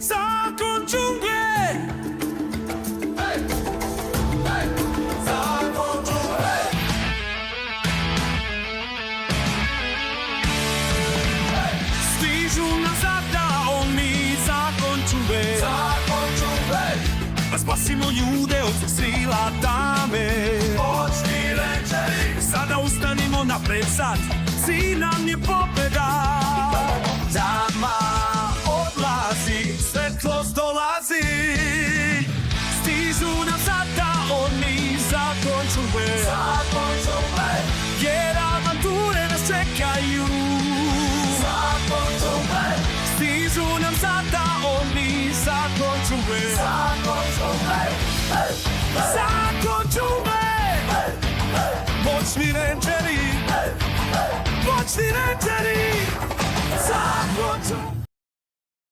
Zakon dżungli. Zakon dżungli. Stižu nazad da oni zakon džungli. Zakon džungli. Spasimo ljude od svih sila tame. Moćni rangeri. Sada ustanimo napred sad, cilj nam je pobjeda. Tama odlazi, svetlost dolazi. Stižu nam sada oni zakon džungle. Zakon džungle. Jer avanture nas čekaju. Zakon džungle. Stižu nam sada oni zakon džungle. Zakon džungle. Zakon džungle. Moćni rangeri. Moćni rangeri. Zakon džungle.